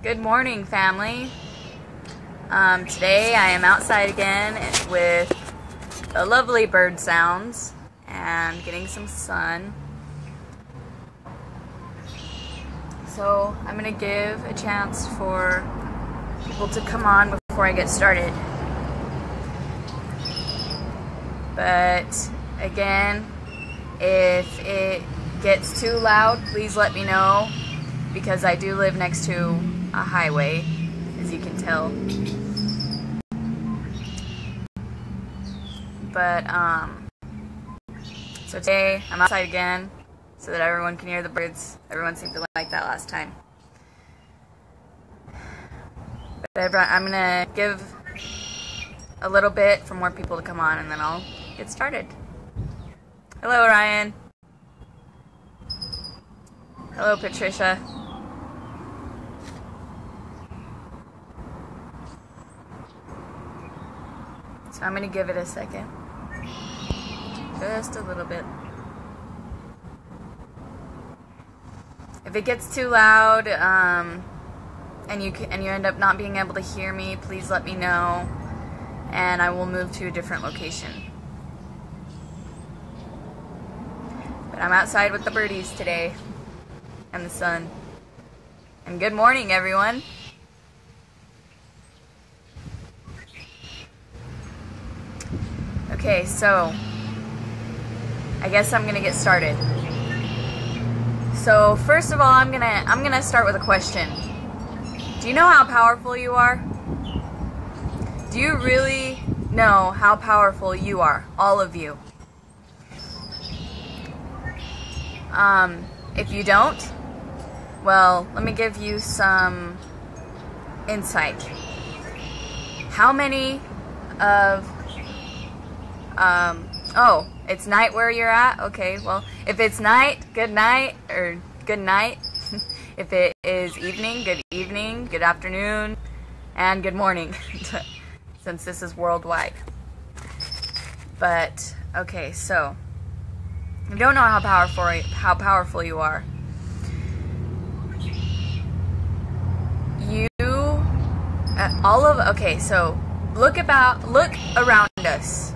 Good morning, family. Today I am outside again with the lovely bird sounds and getting some sun. So I'm going to give a chance for people to come on before I get started. But again, if it gets too loud, please let me know, because I do live next to a highway, as you can tell. But so today I'm outside again so that everyone can hear the birds. Everyone seemed to like that last time. But I'm gonna give a little bit for more people to come on, and then I'll get started. Hello, Ryan. Hello, Patricia. So I'm going to give it a second. Just a little bit. If it gets too loud and you end up not being able to hear me, please let me know, and I will move to a different location. But I'm outside with the birdies today and the sun. And good morning, everyone. Okay, so I guess I'm gonna get started. So first of all, I'm gonna start with a question. Do you know how powerful you are? Do you really know how powerful you are, all of you? If you don't, well, let me give you some insight. How many of oh, it's night where you're at? Okay, well, if it's night, good night, or good night. If it is evening, good afternoon, and good morning, since this is worldwide. But, okay, so, you don't know how powerful you are. Okay, so, look around us.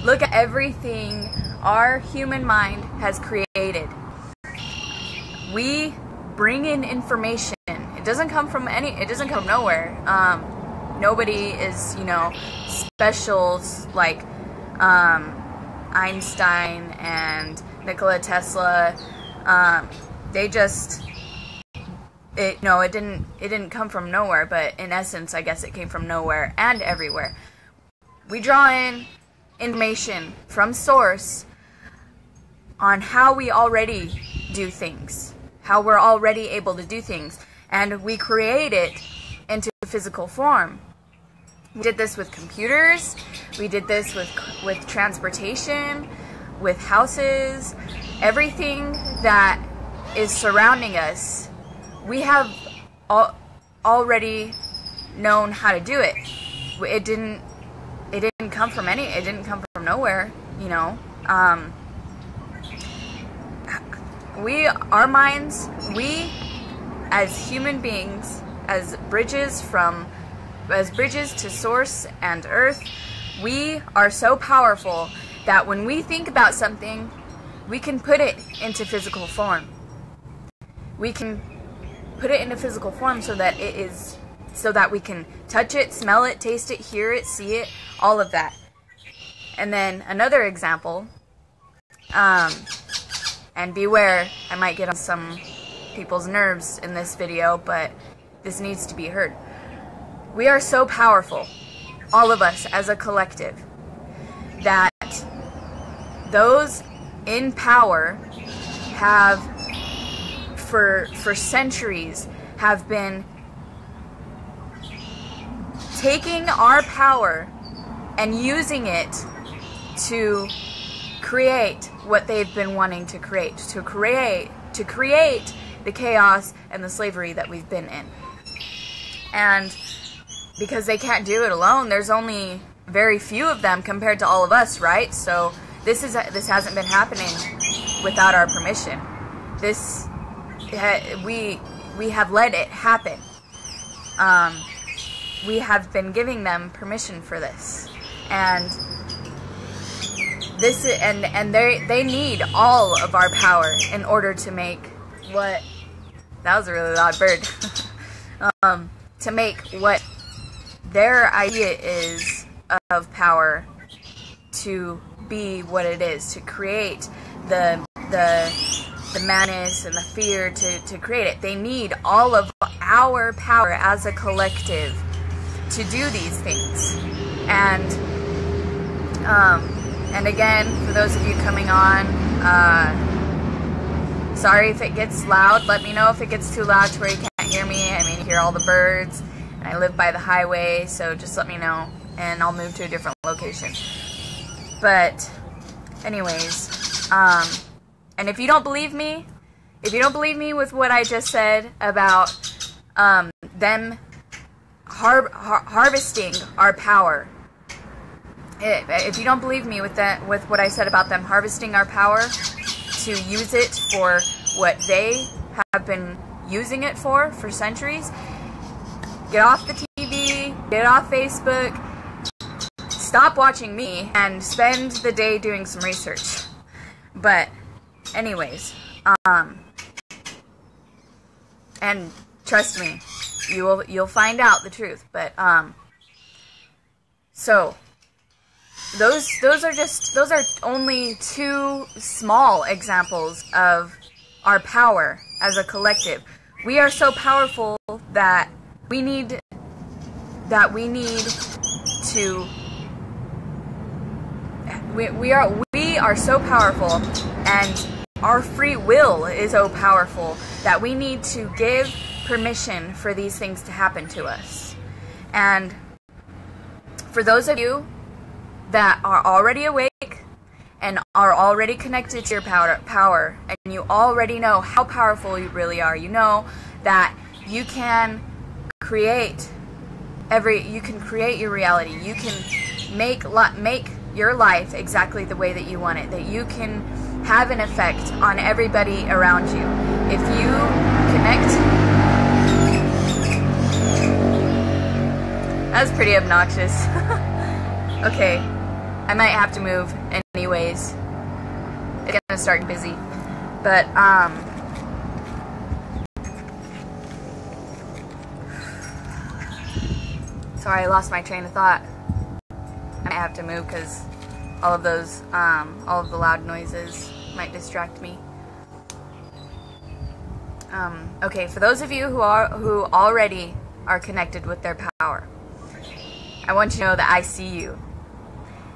Look at everything our human mind has created. We bring in information. It doesn't come from nowhere. Nobody is, special like Einstein and Nikola Tesla. It didn't come from nowhere, but in essence, I guess it came from nowhere and everywhere. We draw in information from source on how we already do things, how we're already able to do things, and we create it into physical form. We did this with computers, we did this with transportation, with houses, everything that is surrounding us. We have already known how to do it. It didn't come from nowhere, Our minds, we as human beings, as bridges to source and earth, we are so powerful that when we think about something, we can put it into physical form. We can put it into physical form so that we can touch it, smell it, taste it, hear it, see it, all of that. And then another example, and beware, I might get on some people's nerves in this video, but this needs to be heard. We are so powerful, all of us as a collective, that those in power have, for centuries, have been taking our power and using it to create what they've been wanting to create, to create the chaos and the slavery that we've been in. And because they can't do it alone, there's only very few of them compared to all of us, right? So this hasn't been happening without our permission. We have let it happen. we have been giving them permission for this, and this is, and they need all of our power in order to make what, that was a really loud bird, to make what their idea is of power to be what it is, to create the madness and the fear, to create it. They need all of our power as a collective to do these things. And again, for those of you coming on, sorry if it gets loud. Let me know if it gets too loud to where you can't hear me. I mean, you hear all the birds, and I live by the highway, so just let me know, and I'll move to a different location. But anyways, and if you don't believe me with what I just said about them harvesting our power, if you don't believe me with what I said about them harvesting our power to use it for what they have been using it for centuries, get off the TV, get off Facebook, stop watching me, and spend the day doing some research. But anyways, and trust me, you'll find out the truth. But so those are only two small examples of our power as a collective. We are so powerful that we need to. We are so powerful, and our free will is so powerful that we need to give permission for these things to happen to us. And for those of you that are already awake and are already connected to your power, and you already know how powerful you really are, you know that you can create your reality. You can make your life exactly the way that you want it, that you can have an effect on everybody around you. If you connect... That was pretty obnoxious. Okay, I might have to move anyways. It's gonna start busy. But, sorry, I lost my train of thought. I have to move because all of the loud noises might distract me. Okay, for those of you who already are connected with their power, I want you to know that I see you.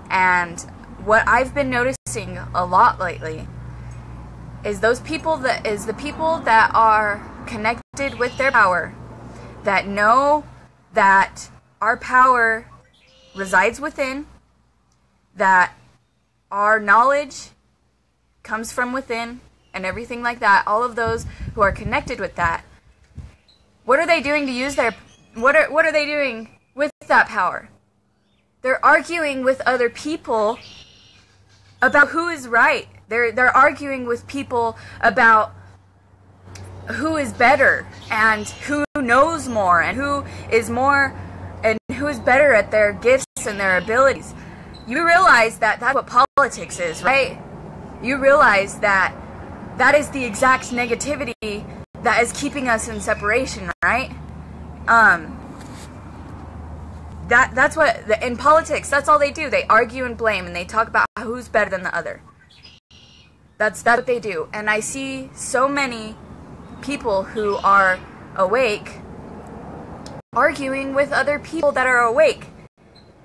And what I've been noticing a lot lately is the people that are connected with their power, that know that our power resides within, that our knowledge comes from within, and everything like that. All of those who are connected with that, what are they doing to use their... What are they doing with that power? They're arguing with other people about who is right. They're arguing with people about who is better and who knows more and who is more and who is better at their gifts and their abilities. You realize that that's what politics is, right? You realize that that is the exact negativity that is keeping us in separation, right? That's what, in politics, that's all they do. They argue and blame, and they talk about who's better than the other. That's what they do. And I see so many people who are awake arguing with other people that are awake,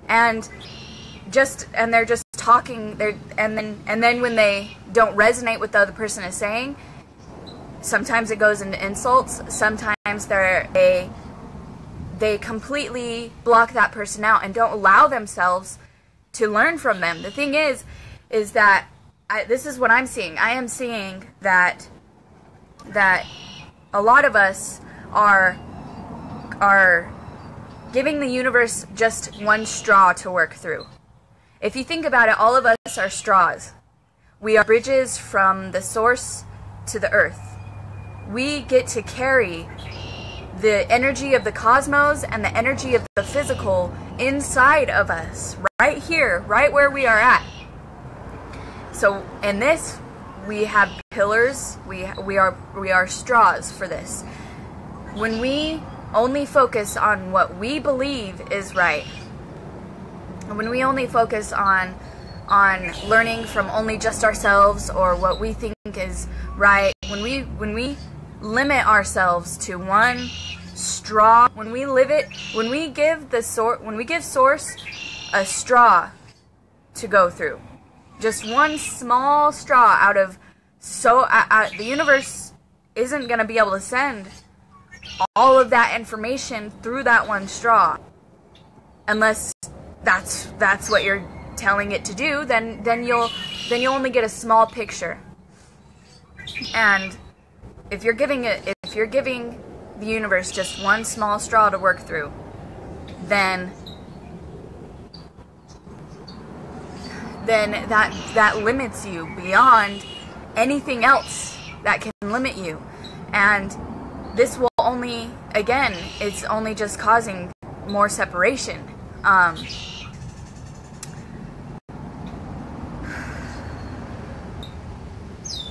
and they're just talking. And then when they don't resonate with the other person is saying, sometimes it goes into insults. Sometimes they completely block that person out and don't allow themselves to learn from them. The thing is that this is what I'm seeing. I am seeing that a lot of us are giving the universe just one straw to work through. If you think about it, all of us are straws. We are bridges from the source to the earth. We get to carry the energy of the cosmos and the energy of the physical inside of us, right here, right where we are at. So in this, we have pillars, we are straws for this. When we only focus on what we believe is right, when we only focus on learning from only just ourselves or what we think is right, when we limit ourselves to one straw, when we give Source a straw to go through, just one small straw out of the universe isn't going to be able to send all of that information through that one straw, unless that's what you're telling it to do. Then you'll only get a small picture. And if you're giving the universe just one small straw to work through, then that limits you beyond anything else that can limit you. And this will only, again, it's only just causing more separation.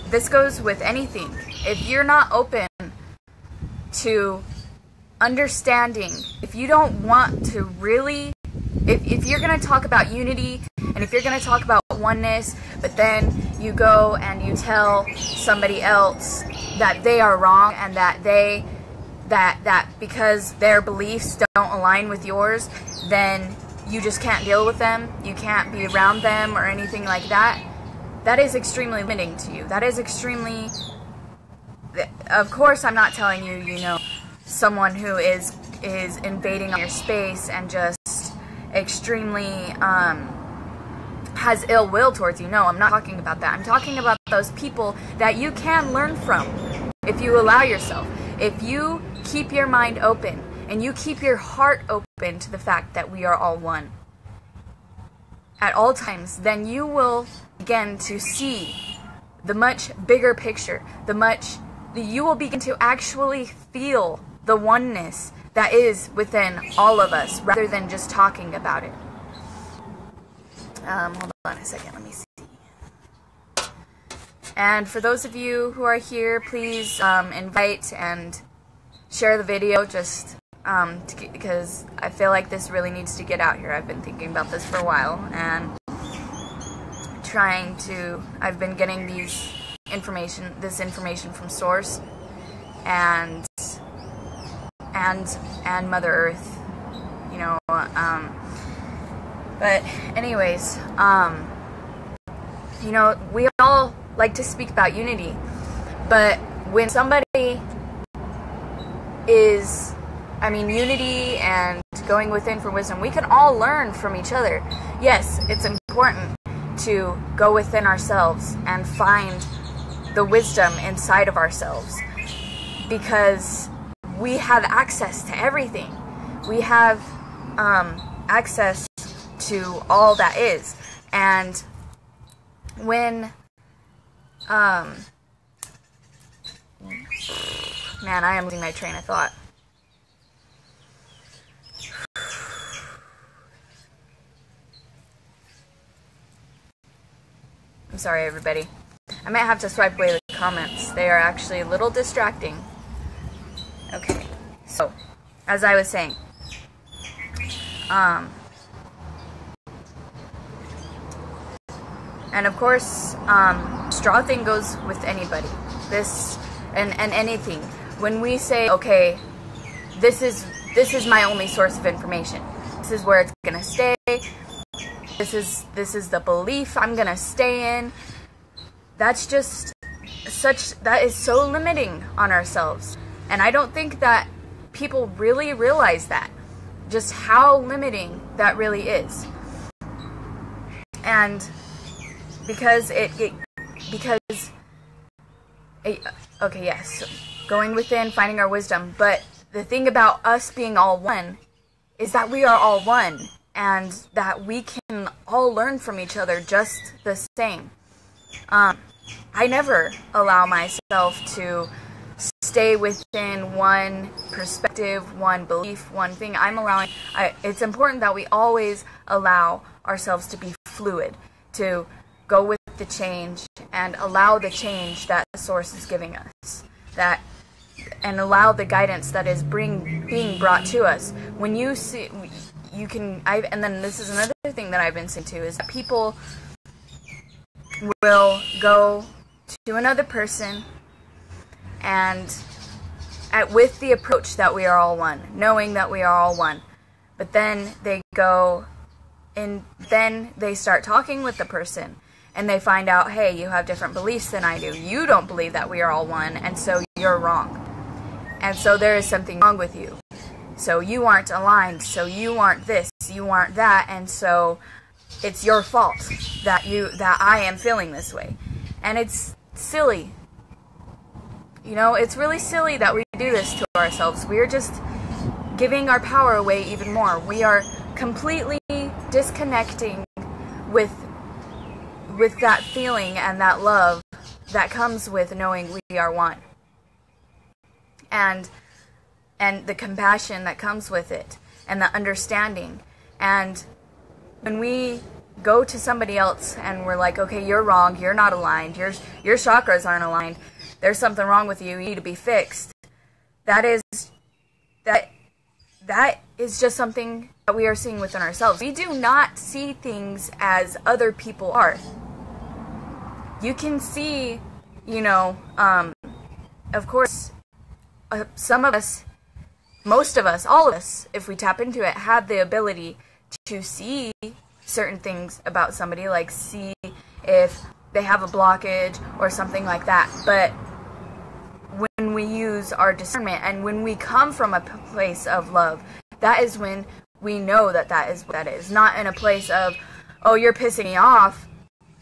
This goes with anything. If you're not open to understanding, if you don't want to really, if you're going to talk about unity, and if you're going to talk about oneness, but then you go and you tell somebody else that they are wrong, and that because their beliefs don't align with yours, then you just can't deal with them, you can't be around them or anything like that, that is extremely limiting to you. That is extremely, of course I'm not telling you, someone who is invading your space and just extremely has ill will towards you. No, I'm not talking about that. I'm talking about those people that you can learn from if you allow yourself. If you keep your mind open and you keep your heart open to the fact that we are all one at all times, then you will begin to see the much bigger picture. You will begin to actually feel the oneness that is within all of us, rather than just talking about it. Hold on a second, let me see. And for those of you who are here, please invite and share the video, just because I feel like this really needs to get out here. I've been thinking about this for a while, and I've been getting this information from Source and Mother Earth, but anyways, we all like to speak about unity, but when somebody is, unity and going within for wisdom, we can all learn from each other. Yes, it's important to go within ourselves and find the wisdom inside of ourselves, because we have access to everything. We have access to all that is. And when man, I am losing my train of thought. I'm sorry, everybody. I might have to swipe away the comments. They are actually a little distracting. Okay, so, as I was saying, and of course, straw thing goes with anybody. This, and anything. When we say, okay, this is my only source of information. This is where it's gonna stay. This is the belief I'm gonna stay in. That's just that is so limiting on ourselves. And I don't think that people really realize that, just how limiting that really is. And because okay, yes, going within, finding our wisdom, but the thing about us being all one is that we are all one, and that we can all learn from each other just the same. I never allow myself to stay within one perspective, one belief, one thing. It's important that we always allow ourselves to be fluid, to go with the change and allow the change that the source is giving us, and allow the guidance that is being brought to us. When you see, and then this is another thing that I've been seeing too, is that people will go to another person and with the approach that we are all one, knowing that we are all one, but then they go and then they start talking with the person and they find out, hey, you have different beliefs than I do. You don't believe that we are all one, and so you're wrong. And so there is something wrong with you. So you aren't aligned, so you aren't this, you aren't that, and so it's your fault that I am feeling this way. And it's silly. You know, it's really silly that we do this to ourselves. We are just giving our power away even more. We are completely disconnecting with that feeling and that love that comes with knowing we are one. And the compassion that comes with it, and the understanding. And when we go to somebody else and we're like, okay, you're wrong, you're not aligned, your chakras aren't aligned, there's something wrong with you, you need to be fixed. That is just something that we are seeing within ourselves. We do not see things as other people are. You can see, you know, of course, some of us, most of us, all of us, if we tap into it, have the ability to see certain things about somebody, like see if they have a blockage or something like that. But when we use our discernment and when we come from a place of love, that is when we know that is what that is. Not in a place of, oh, you're pissing me off,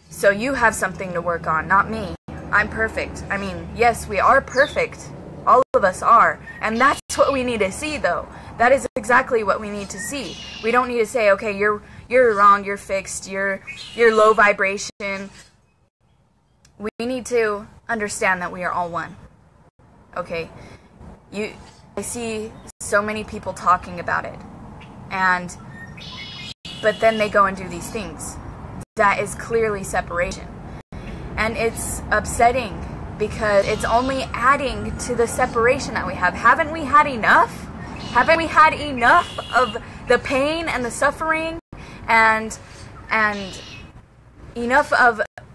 so you have something to work on, not me. I'm perfect. I mean, yes, we are perfect. All of us are. And that's what we need to see, though. That is exactly what we need to see. We don't need to say, okay, you're wrong, you're fixed, you're low vibration. We need to understand that we are all one. Okay? I see so many people talking about it. But then they go and do these things. That is clearly separation. And it's upsetting, because it's only adding to the separation that we have. Haven't we had enough? Haven't we had enough of the pain and the suffering and enough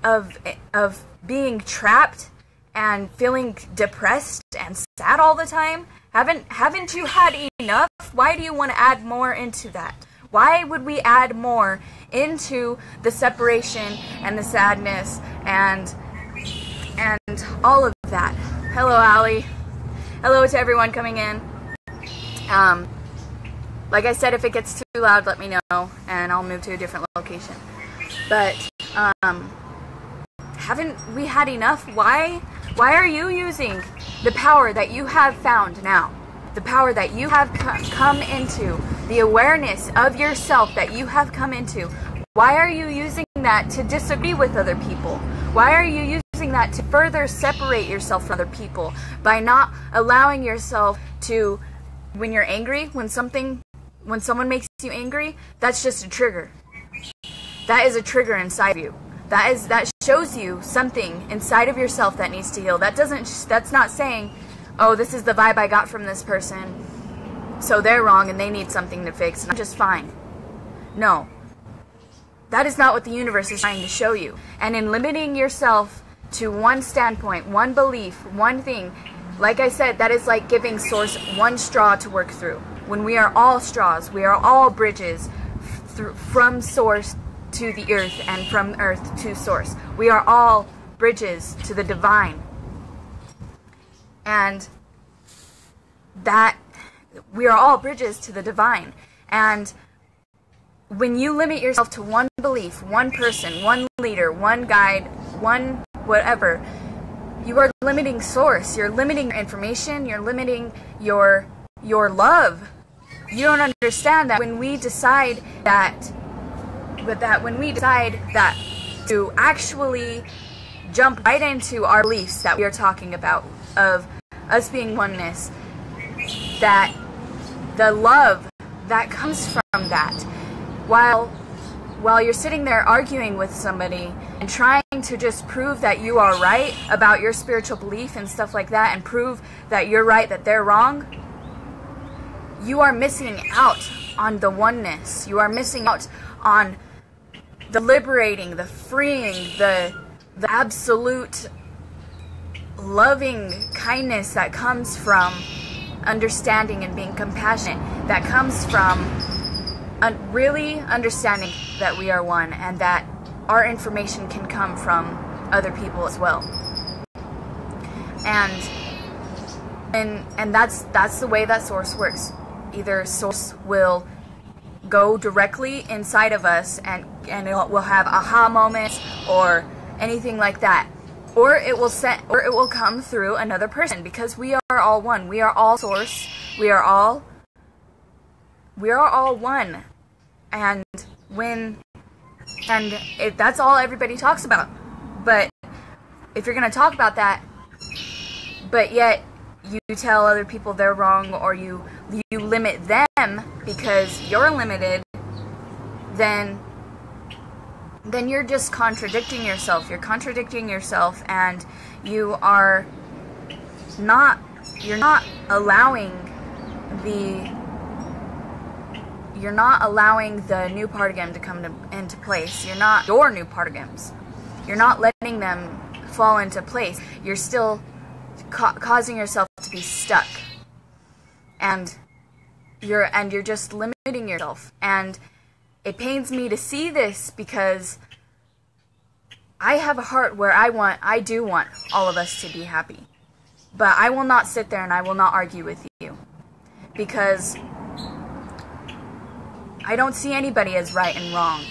of being trapped and feeling depressed and sad all the time? Haven't you had enough? Why do you want to add more into that? Why would we add more into the separation and the sadness and all of that? Hello, Allie. Hello to everyone coming in. Like I said, if it gets too loud, let me know, and I'll move to a different location. But haven't we had enough? Why are you using the power that you have found now? The power that you have come into, the awareness of yourself that you have come into. Why are you using that to disagree with other people? Why are you using that to further separate yourself from other people by not allowing yourself to, when you're angry, when someone makes you angry, that's just a trigger. That is a trigger inside you. That shows you something inside of yourself that needs to heal. That's not saying, oh, this is the vibe I got from this person, so they're wrong and they need something to fix and I'm just fine. No. That is not what the universe is trying to show you. And in limiting yourself to one standpoint, one belief, one thing, like I said, that is like giving Source one straw to work through. When we are all straws, we are all bridges from Source to the earth and from earth to Source. We are all bridges to the divine. And that we are all bridges to the divine. And when you limit yourself to one belief, one person, one leader, one guide, one whatever, you are limiting Source. You're limiting your information. You're limiting your love. You don't understand that when we decide that to actually jump right into our beliefs that we are talking about, of us being oneness, that the love that comes from that, while you're sitting there arguing with somebody and trying to just prove that you are right about your spiritual belief and stuff like that, and prove that you're right, that they're wrong, you are missing out on the oneness. You are missing out on the liberating, the freeing, the absolute loving kindness that comes from understanding and being compassionate, that comes from really understanding that we are one, and that our information can come from other people as well. And that's the way that Source works. Either Source will go directly inside of us and we'll have aha moments or anything like that, or it will come through another person, because we are all one. We are all Source. We are all one. And that's all everybody talks about. But if you're going to talk about that, but yet you tell other people they're wrong, or you limit them because you're limited, then you're just contradicting yourself. You're contradicting yourself, and you're not allowing the new pardigam to come into place. You're not your new pardigams. You're not letting them fall into place. You're still causing yourself to be stuck, and you're just limiting yourself. And it pains me to see this, because I have a heart where I do want all of us to be happy, but I will not sit there and I will not argue with you, because I don't see anybody as right and wrong.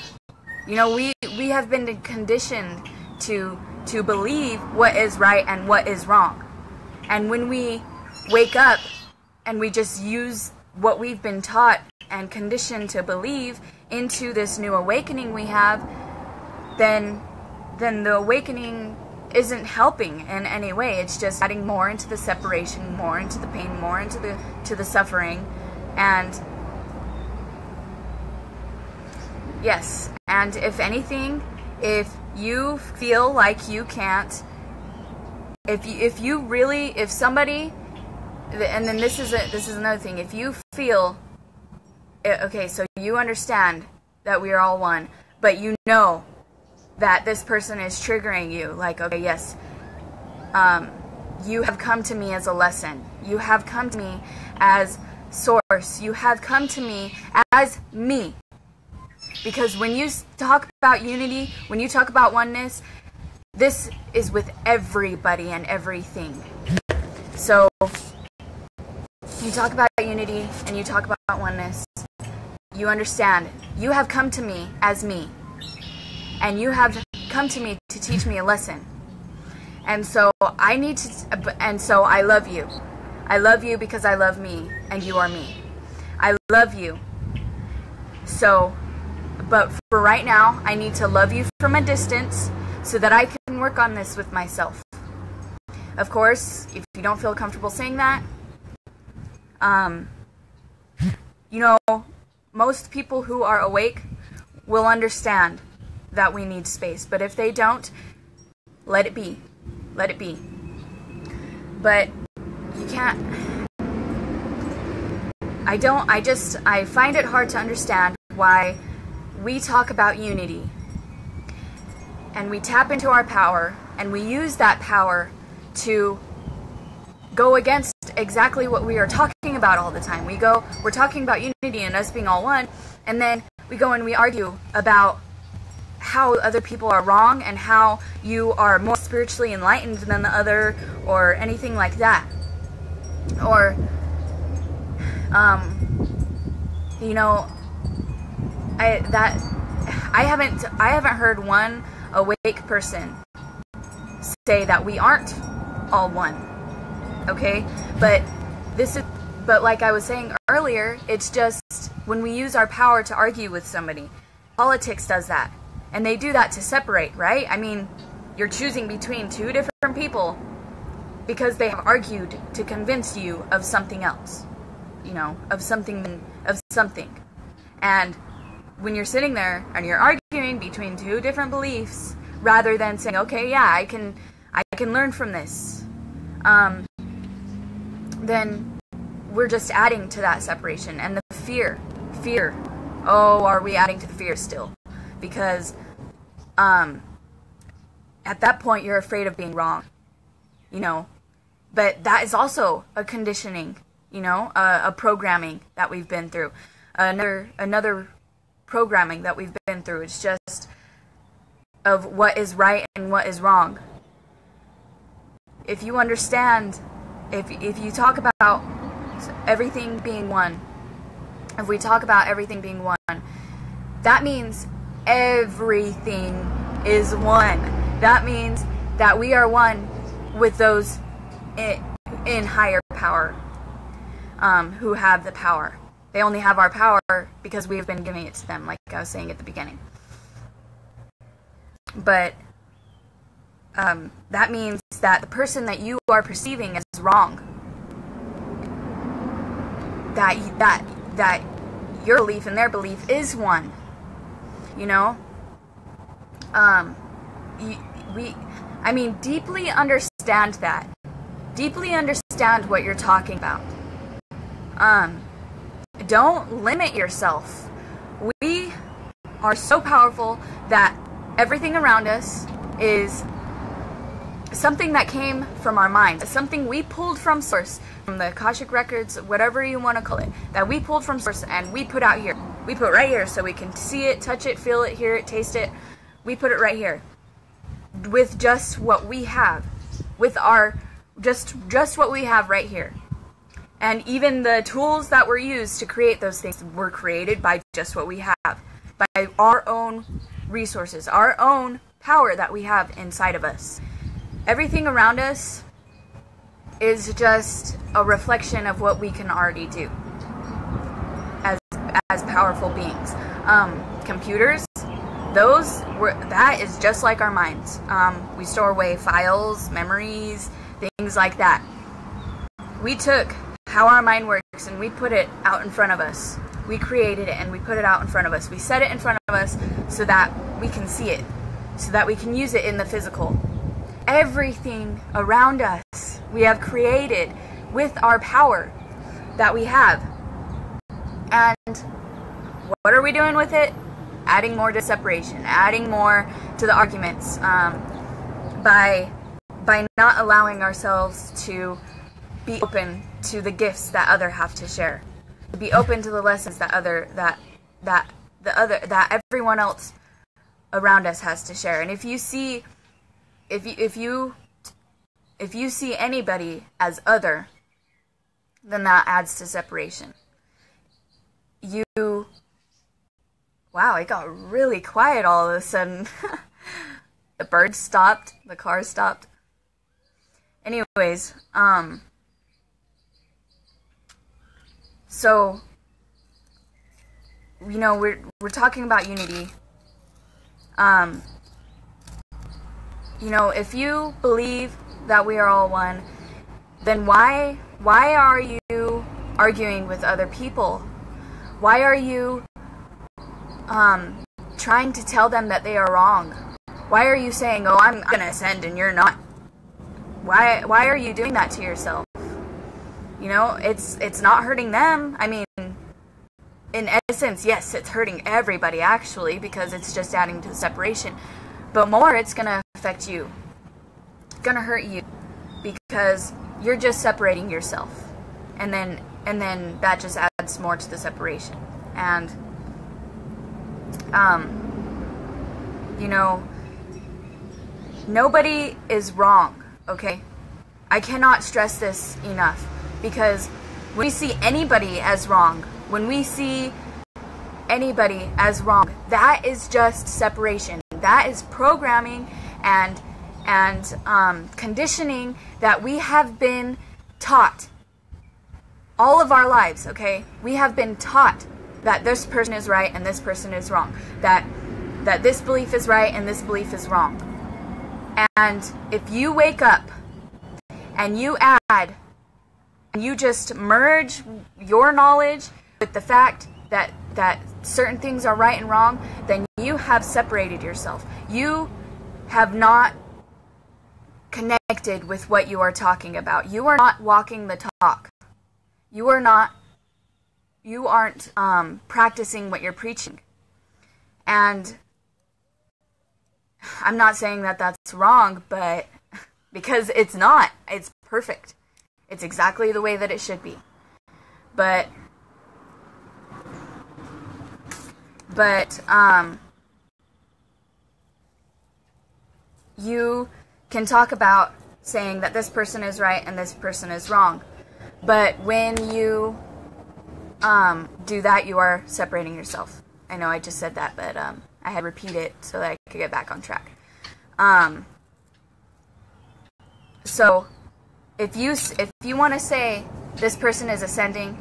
You know, we have been conditioned to believe what is right and what is wrong. And when we wake up and we just use what we've been taught and conditioned to believe into this new awakening we have, then the awakening isn't helping in any way. It's just adding more into the separation, more into the pain, more into the suffering. And yes, and if anything, if you feel like you can't, if somebody, and then this is another thing, if you feel, okay, so you understand that we are all one, but you know that this person is triggering you, like, okay, yes, you have come to me as a lesson, you have come to me as Source, you have come to me as me. Because when you talk about unity, when you talk about oneness, this is with everybody and everything. So you talk about unity and you talk about oneness, you understand, you have come to me as me, and you have come to me to teach me a lesson. And so I love you. I love you because I love me, and you are me. I love you. So, but for right now, I need to love you from a distance so that I can work on this with myself. Of course, if you don't feel comfortable saying that, you know, most people who are awake will understand that we need space. But if they don't, let it be. Let it be. But you can't. I find it hard to understand why we talk about unity and we tap into our power and we use that power to go against exactly what we are talking about all the time. We're talking about unity and us being all one, and then we go and we argue about how other people are wrong and how you are more spiritually enlightened than the other, or anything like that. Or, you know, I haven't heard one awake person say that we aren't all one. Okay? But like I was saying earlier, it's just when we use our power to argue with somebody. Politics does that. And they do that to separate, right? I mean, you're choosing between two different people. because they have argued to convince you of something else, you know, of something. And when you're sitting there and you're arguing between two different beliefs, rather than saying, okay, yeah, I can learn from this, then we're just adding to that separation. And the fear, oh, are we adding to the fear still? Because at that point you're afraid of being wrong, you know. But that is also a conditioning, you know, a programming that we've been through. Another programming that we've been through. It's just of what is right and what is wrong. If you understand, if you talk about everything being one, if we talk about everything being one, that means everything is one. That means that we are one with those in higher power, who have the power. They only have our power because we have been giving it to them, like I was saying at the beginning. But that means that the person that you are perceiving as wrong, that your belief and their belief is one. You know, deeply understand that. Deeply understand what you're talking about. Don't limit yourself. We are so powerful that everything around us is something that came from our minds, something we pulled from source, from the Akashic records, whatever you want to call it, that we pulled from source and we put out here. We put right here so we can see it, touch it, feel it, hear it, taste it. We put it right here with just what we have, with our just what we have right here. And even the tools that were used to create those things were created by just what we have, by our own resources, our own power that we have inside of us. Everything around us is just a reflection of what we can already do as powerful beings. Computers, that is just like our minds. We store away files, memories, things like that. We took how our mind works and we put it out in front of us. We created it and we put it out in front of us. We set it in front of us so that we can see it, so that we can use it in the physical. Everything around us we have created with our power that we have. And what are we doing with it? Adding more to separation, adding more to the arguments, by not allowing ourselves to be open to the gifts that other have to share, to be open to the lessons that everyone else around us has to share. And if you see anybody as other, then that adds to separation. Wow, it got really quiet all of a sudden. The birds stopped, the car stopped. Anyways, so, you know, we're talking about unity. You know, if you believe that we are all one, then why are you arguing with other people? Why are you trying to tell them that they are wrong? Why are you saying, oh, I'm gonna ascend and you're not? Why are you doing that to yourself? You know, it's not hurting them. I mean, in essence, yes, it's hurting everybody actually, because it's just adding to the separation. But more, it's gonna affect you. It's gonna hurt you because you're just separating yourself, and then that just adds more to the separation. And you know, nobody is wrong, okay? I cannot stress this enough, because when we see anybody as wrong, that is just separation. That is programming and conditioning that we have been taught all of our lives, okay? We have been taught that this person is right and this person is wrong. That this belief is right and this belief is wrong. And if you wake up and you add, and you just merge your knowledge with the fact that certain things are right and wrong, then you have separated yourself. You have not connected with what you are talking about. You are not walking the talk. You aren't practicing what you're preaching. And I'm not saying that that's wrong, but because it's not. It's perfect. It's exactly the way that it should be. But you can talk about saying that this person is right and this person is wrong. But when you do that, you are separating yourself. I know I just said that, but I had to repeat it so that I could get back on track. So if you want to say this person is ascending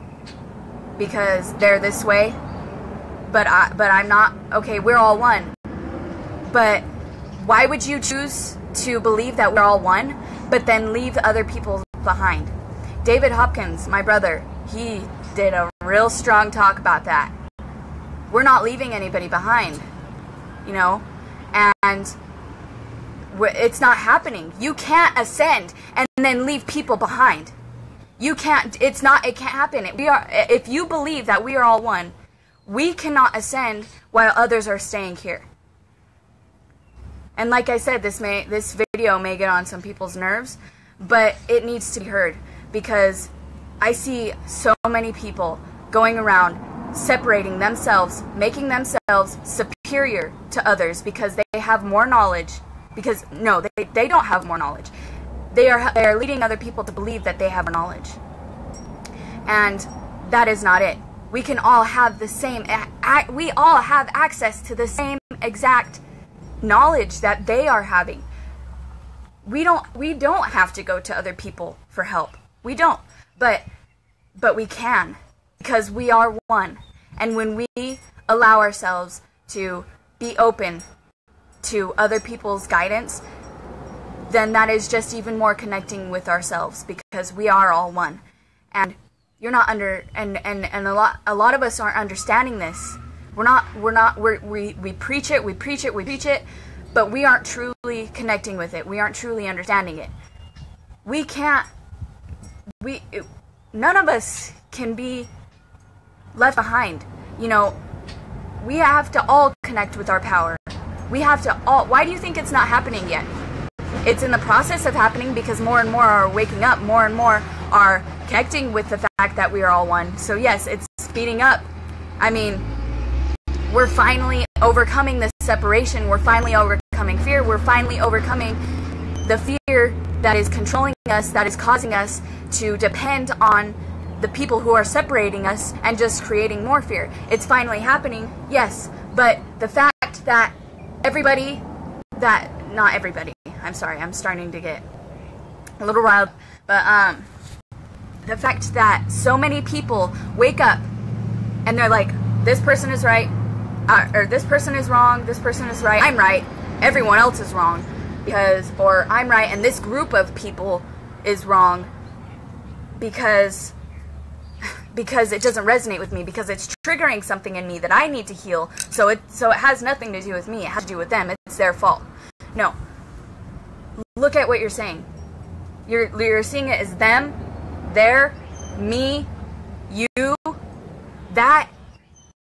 because they're this way, but I'm not, okay, we're all one. But why would you choose to believe that we're all one, but then leave other people behind? David Hopkins, my brother, he did a real strong talk about that. We're not leaving anybody behind, you know, and it's not happening. You can't ascend and then leave people behind. You can't, it can't happen. If you believe that we are all one, we cannot ascend while others are staying here. And like I said, this video may get on some people's nerves, but it needs to be heard, because I see so many people going around separating themselves, making themselves superior to others because they have more knowledge. Because no, they don't have more knowledge. They are leading other people to believe that they have more knowledge, and that is not it. We can all have the same. We all have access to the same exact knowledge that they are having. We don't have to go to other people for help. We don't. But we can, because we are one. And when we allow ourselves to be open to other people's guidance, then that is just even more connecting with ourselves, because we are all one. And you're not and a lot of us aren't understanding this. We preach it, but we aren't truly connecting with it. We aren't truly understanding it. None of us can be left behind. You know, we have to all connect with our power. We have to all. Why do you think it's not happening yet? It's in the process of happening because more and more are waking up, more and more are connecting with the fact that we are all one. So yes, it's speeding up. I mean, we're finally overcoming this separation. We're finally overcoming fear. We're finally overcoming the fear that is controlling us, that is causing us to depend on the people who are separating us and just creating more fear. It's finally happening, yes, but the fact that not everybody, I'm sorry, I'm starting to get a little riled, but the fact that so many people wake up and they're like, this person is right, or this person is wrong, this person is right, I'm right, everyone else is wrong, or I'm right and this group of people is wrong because it doesn't resonate with me, because it's triggering something in me that I need to heal. So it has nothing to do with me. It has to do with them. It's their fault. No. Look at what you're saying. You're seeing it as them, their, me, you. That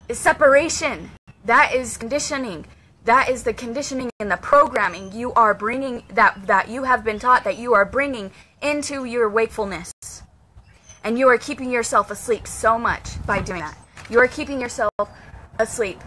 is separation. That is conditioning. That is the conditioning and the programming you are bringing, that you have been taught, that you are bringing into your wakefulness. And you are keeping yourself asleep so much by doing that. You are keeping yourself asleep.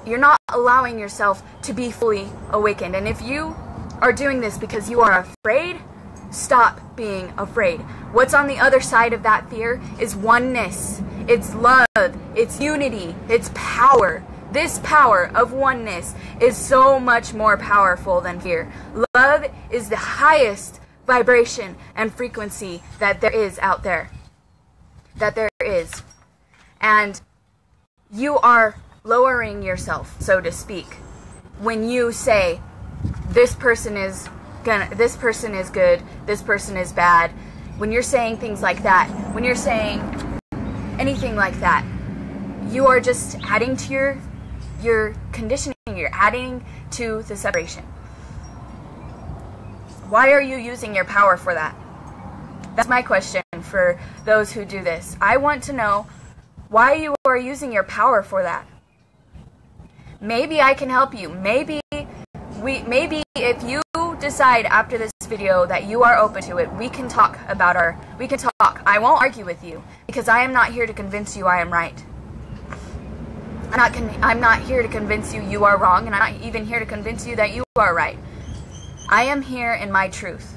You're not allowing yourself to be fully awakened. And if you are doing this because you are afraid, stop being afraid. What's on the other side of that fear is oneness. It's love. It's unity. It's power. This power of oneness is so much more powerful than fear. Love is the highest vibration and frequency that there is out there. That there is. And you are lowering yourself, so to speak, when you say, this person is this person is good, this person is bad. When you're saying things like that, when you're saying anything like that, you are just adding to your conditioning. You're adding to the separation. Why are you using your power for that? That's my question for those who do this. I want to know why you are using your power for that. Maybe I can help you. Maybe if you decide after this video that you are open to it, we can talk. I won't argue with you because I am not here to convince you I am right. I'm not here to convince you you are wrong, and I'm not even here to convince you that you are right. I am here in my truth,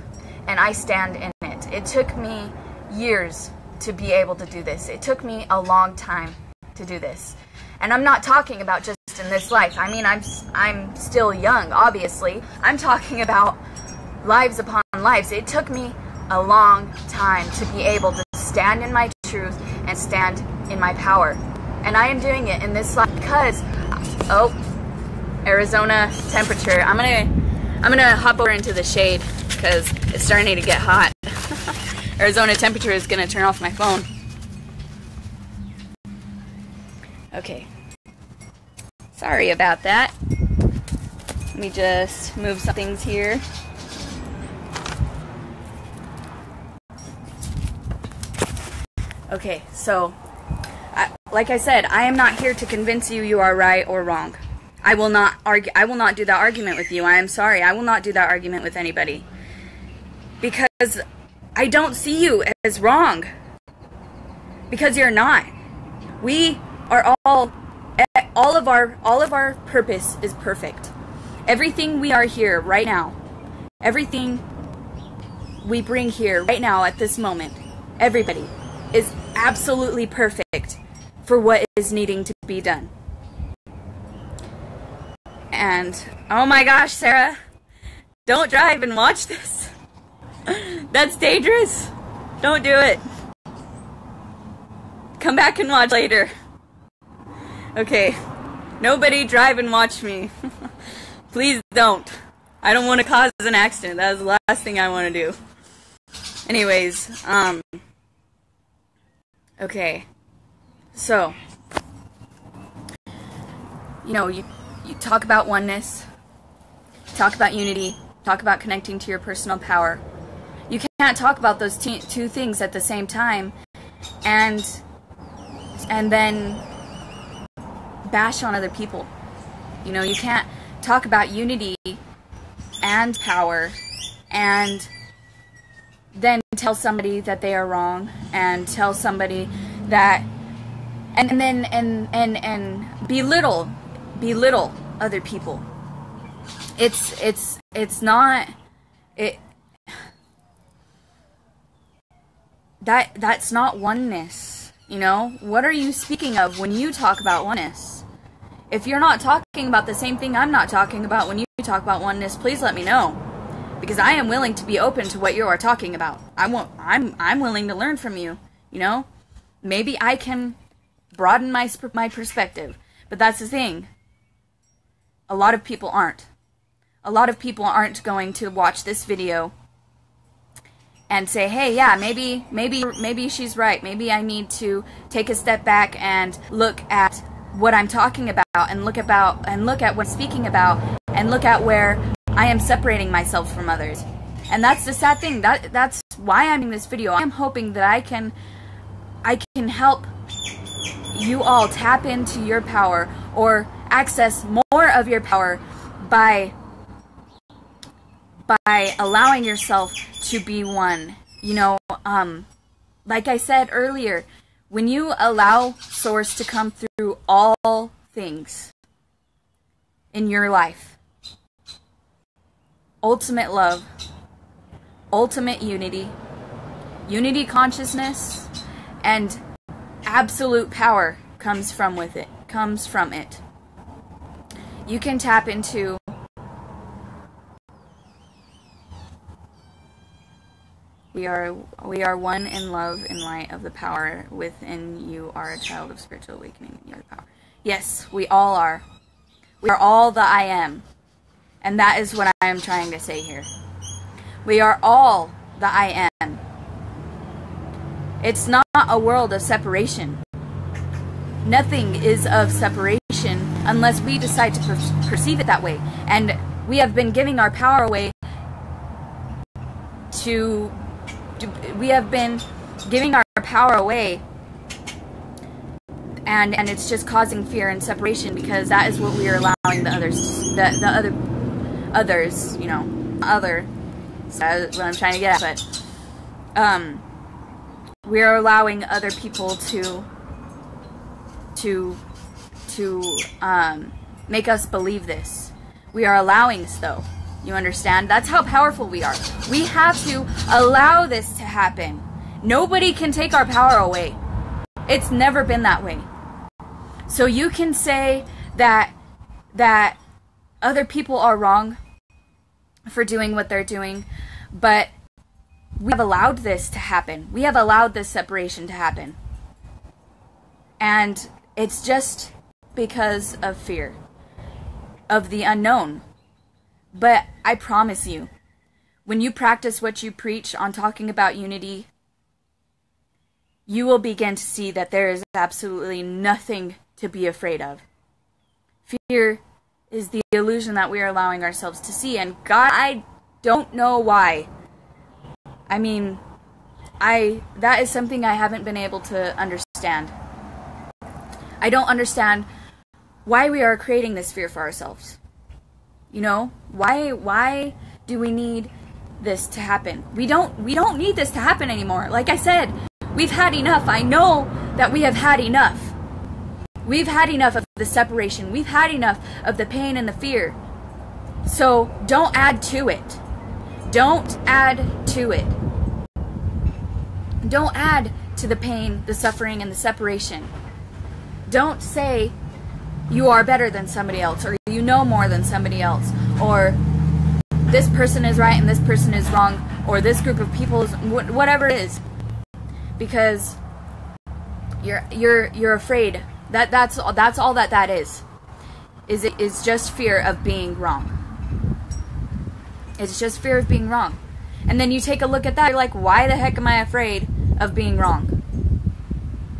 and I stand in it. It took me years to be able to do this. It took me a long time to do this. And I'm not talking about just in this life. I mean, I'm still young, obviously. I'm talking about lives upon lives. It took me a long time to be able to stand in my truth and stand in my power. And I am doing it in this life because, Arizona temperature. I'm gonna hop over into the shade because it's starting to get hot. Arizona temperature is gonna turn off my phone. Okay. Sorry about that. Let me just move some things here. Okay, so like I said, I am not here to convince you you are right or wrong. I will not argue. I will not do that argument with you. I am sorry. I will not do that argument with anybody. Because I don't see you as wrong. Because you're not. We are all of our purpose is perfect. Everything we are here right now, everything we bring here right now at this moment, everybody is absolutely perfect for what is needing to be done. And, oh my gosh, Sarah, don't drive and watch this. That's dangerous. Don't do it. Come back and watch later. Okay, nobody drive and watch me. Please don't. I don't want to cause an accident. That is the last thing I want to do. Anyways, okay. So, you talk about oneness, talk about unity, talk about connecting to your personal power. You can't talk about those two things at the same time and then bash on other people. You can't talk about unity and power and then tell somebody that they are wrong and tell somebody that and belittle other people. It's not that's not oneness. What are you speaking of when you talk about oneness? If you're not talking about the same thing I'm not talking about when you talk about oneness, please let me know, because I am willing to be open to what you are talking about. I'm willing to learn from you. Maybe I can broaden my perspective, but that's the thing. A lot of people aren't. A lot of people aren't going to watch this video and say, hey, yeah, maybe she's right. Maybe I need to take a step back and look at what I'm talking about and look at what I'm speaking about and look at where I am separating myself from others. And that's the sad thing. That's why I'm in this video. I'm hoping that I can help you all tap into your power or access more of your power by allowing yourself to be one. Like I said earlier, when you allow Source to come through all things in your life, ultimate love, ultimate unity consciousness, and absolute power comes from it. You can tap into we are one in love and light of the power within you are a child of spiritual awakening. You are the power. Yes, we all are. We are all the I am. And that is what I am trying to say here. We are all the I am. It's not a world of separation. Nothing is of separation unless we decide to perceive it that way. And we have been giving our power away and it's just causing fear and separation, because that is what we are allowing the others, you know, that's what I'm trying to get at, but we are allowing other people to make us believe this. We are allowing this, though. You understand? That's how powerful we are. We have to allow this to happen. Nobody can take our power away. It's never been that way. So you can say that other people are wrong for doing what they're doing, but we have allowed this to happen. We have allowed this separation to happen. And it's just because of fear of the unknown. But I promise you, when you practice what you preach on talking about unity, you will begin to see that there is absolutely nothing to be afraid of. Fear is the illusion that we are allowing ourselves to see, and God, I don't know why. I mean, that is something I haven't been able to understand. I don't understand why we are creating this fear for ourselves. You know, why do we need this to happen? We don't need this to happen anymore. Like I said, we've had enough. I know that we have had enough. We've had enough of the separation. We've had enough of the pain and the fear. So don't add to it. Don't add to it. Don't add to the pain, the suffering, and the separation. Don't say you are better than somebody else, or you know more than somebody else, or this person is right and this person is wrong, or this group of people is whatever it is, because you're afraid. That's all that is. It is just fear of being wrong. It's just fear of being wrong. And then you take a look at that, you're like, why the heck am I afraid of being wrong?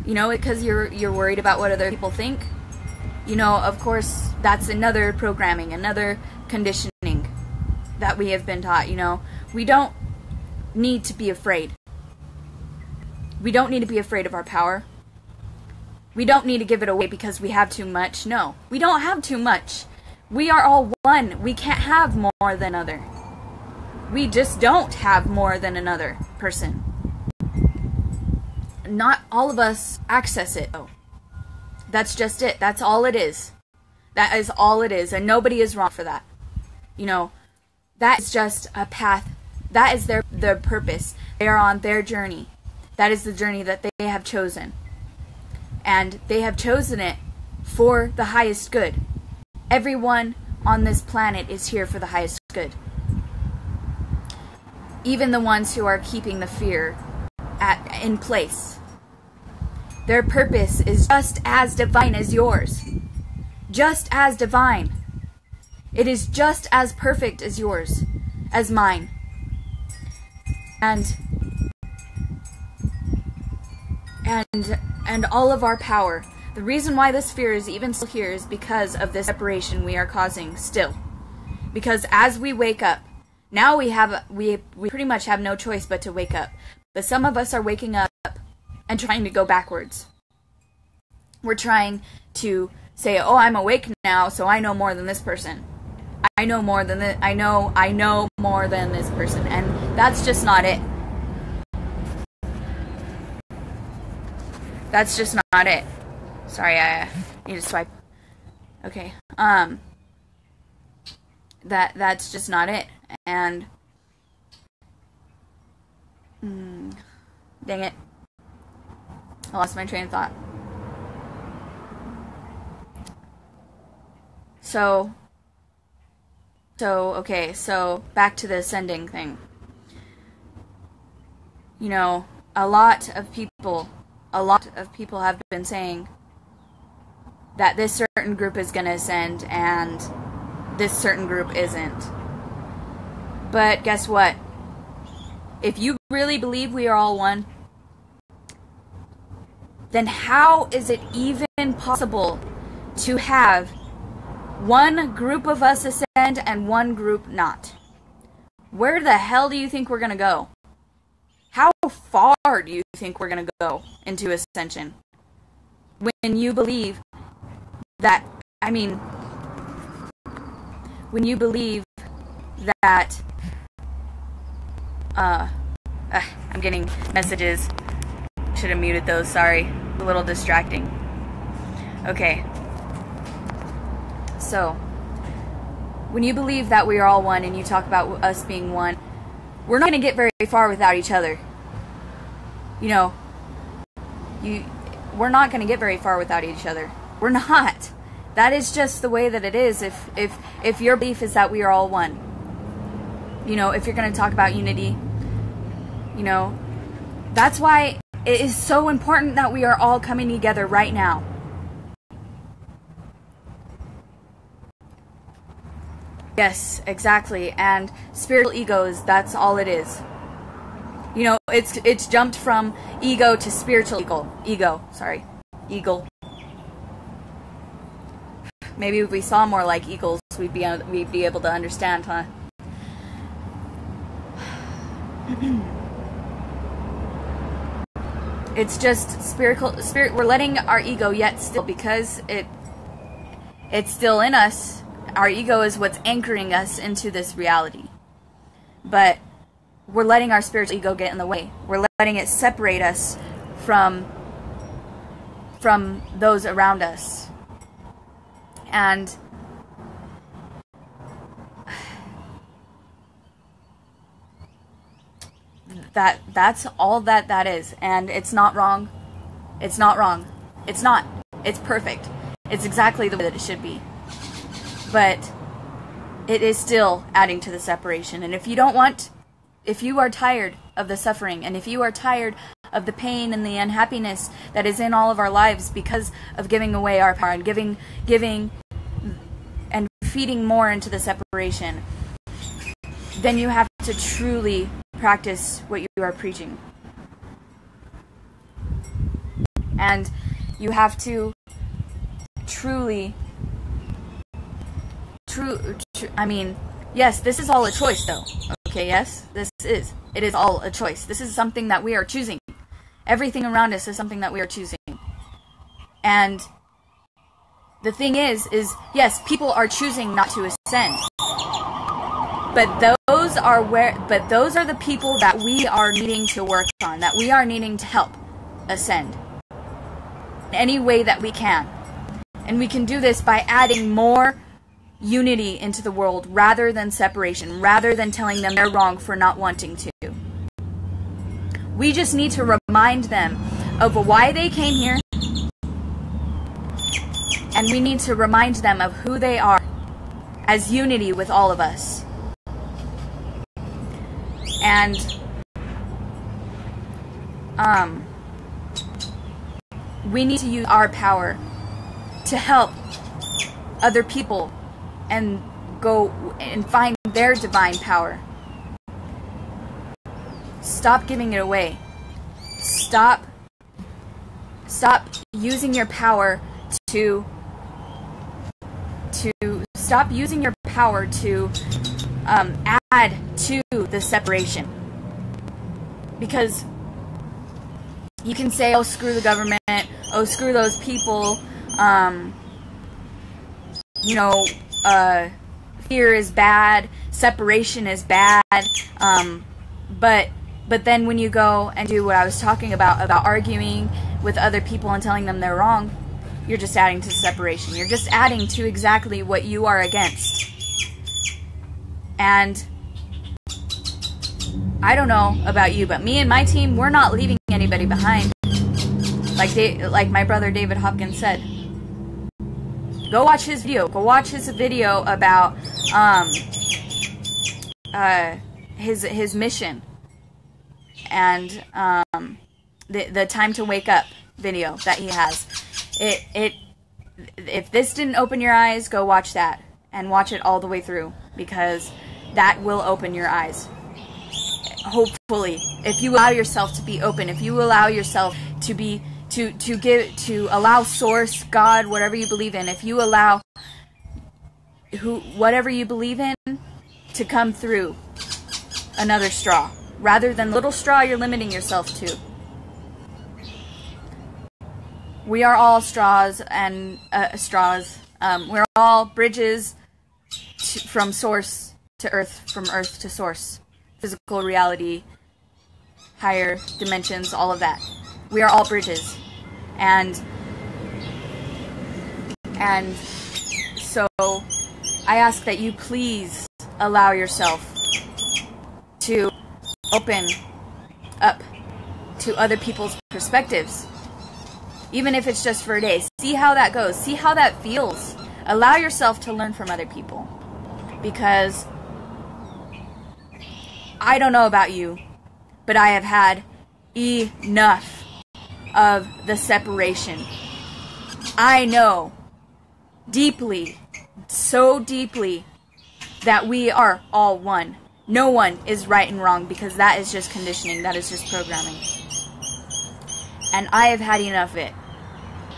You know, because you're worried about what other people think. You know, of course, that's another programming, another conditioning that we have been taught, you know. We don't need to be afraid. We don't need to be afraid of our power. We don't need to give it away because we have too much. No, we don't have too much. We are all one. We can't have more than other. We just don't have more than another person. Not all of us access it, though. That's just it. That's all it is. That is all it is. And nobody is wrong for that. You know, that is just a path. That is their purpose. They are on their journey. That is the journey that they have chosen. And they have chosen it for the highest good. Everyone on this planet is here for the highest good. Even the ones who are keeping the fear in place. Their purpose is just as divine as yours. Just as divine. It is just as perfect as yours, as mine. And all of our power. The reason why this fear is even still here is because of this separation we are causing still. Because as we wake up, now we pretty much have no choice but to wake up. But some of us are waking up and trying to go backwards. We're trying to say, oh, I'm awake now, so I know more than this person. I know more than this. I know more than this person. And that's just not it. That's just not it. Sorry, I need to swipe. Okay. That's just not it. And dang it. I lost my train of thought. So okay, so back to the ascending thing. You know, a lot of people have been saying that this certain group is going to ascend and this certain group isn't. But guess what? if you really believe we are all one, then how is it even possible to have one group of us ascend and one group not? Where the hell do you think we're going to go? How far do you think we're going to go into ascension? When you believe that, I mean, when you believe that, I'm getting messages. Should have muted those, sorry. A little distracting. Okay. So, when you believe that we are all one and you talk about us being one, we're not going to get very far without each other. You know, we're not going to get very far without each other. We're not. That is just the way that it is if your belief is that we are all one. You know, if you're going to talk about unity, you know, that's why it is so important that we are all coming together right now. Yes, exactly. And spiritual egos, that's all it is. You know, it's jumped from ego to spiritual ego. Eagle. Maybe if we saw more like eagles, we'd be able to understand, huh? It's just spirit. We're letting our ego yet still, because it's still in us. Our ego is what's anchoring us into this reality. But we're letting our spiritual ego get in the way. We're letting it separate us from those around us. And that's all that is. And it's not wrong. It's not wrong. It's not. It's perfect. It's exactly the way that it should be. But it is still adding to the separation. And if you are tired of the suffering, and if you are tired of the pain and the unhappiness that is in all of our lives because of giving away our power and giving and feeding more into the separation, then you have to truly practice what you are preaching. And you have to truly I mean, yes, this is all a choice though. Okay, yes, it is all a choice. This is something that we are choosing. Everything around us is something that we are choosing. And the thing is yes, people are choosing not to ascend. But those are the people that we are needing to work on, that we are needing to help ascend in any way that we can. And we can do this by adding more unity into the world rather than separation, rather than telling them they're wrong for not wanting to. We just need to remind them of why they came here, and we need to remind them of who they are as unity with all of us. And we need to use our power to help other people and go and find their divine power. Stop giving it away. Stop using your power to stop using your power to add to the separation. Because you can say, oh, screw the government, oh, screw those people, you know, fear is bad, separation is bad, but then when you go and do what I was talking about arguing with other people and telling them they're wrong, you're just adding to separation. You're just adding to exactly what you are against. And I don't know about you, but me and my team, we're not leaving anybody behind. Like my brother David Hopkins said. Go watch his video. Go watch his video about his mission and the time to wake up video that he has. If this didn't open your eyes, go watch that and watch it all the way through, because that will open your eyes. hopefully, if you allow yourself to be open, if you allow yourself to be, to allow Source, God, whatever you believe in, if you allow whatever you believe in to come through another straw, rather than the little straw you're limiting yourself to. We are all straws and we're all bridges from Source to Earth, from Earth to Source. Physical reality, higher dimensions, all of that. We are all bridges. And so I ask that you please allow yourself to open up to other people's perspectives. Even if it's just for a day. See how that goes. See how that feels. Allow yourself to learn from other people. Because I don't know about you, but I have had enough of the separation. I know deeply, so deeply, that we are all one. No one is right and wrong, because that is just conditioning. That is just programming. And I have had enough of it.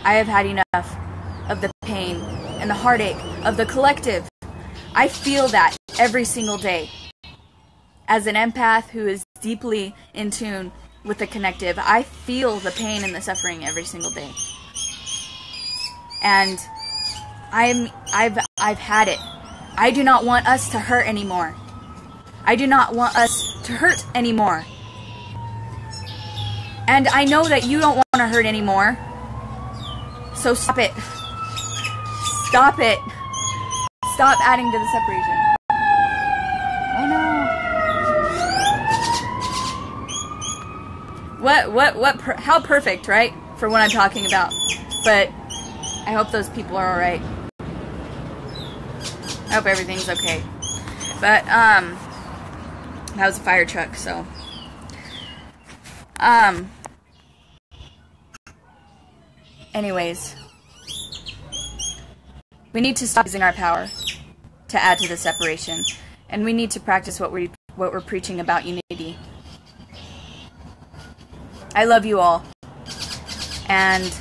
I have had enough of the pain and the heartache of the collective. I feel that every single day. As an empath who is deeply in tune with the connective, I feel the pain and the suffering every single day. And I've had it. I do not want us to hurt anymore. I do not want us to hurt anymore. And I know that you don't want to hurt anymore. So stop it. Stop it. Stop adding to the separation. Oh no. How perfect, right? For what I'm talking about. But I hope those people are alright. I hope everything's okay. But, that was a fire truck, so. Anyways. We need to stop using our power to add to the separation. And we need to practice what we're preaching about unity. I love you all. And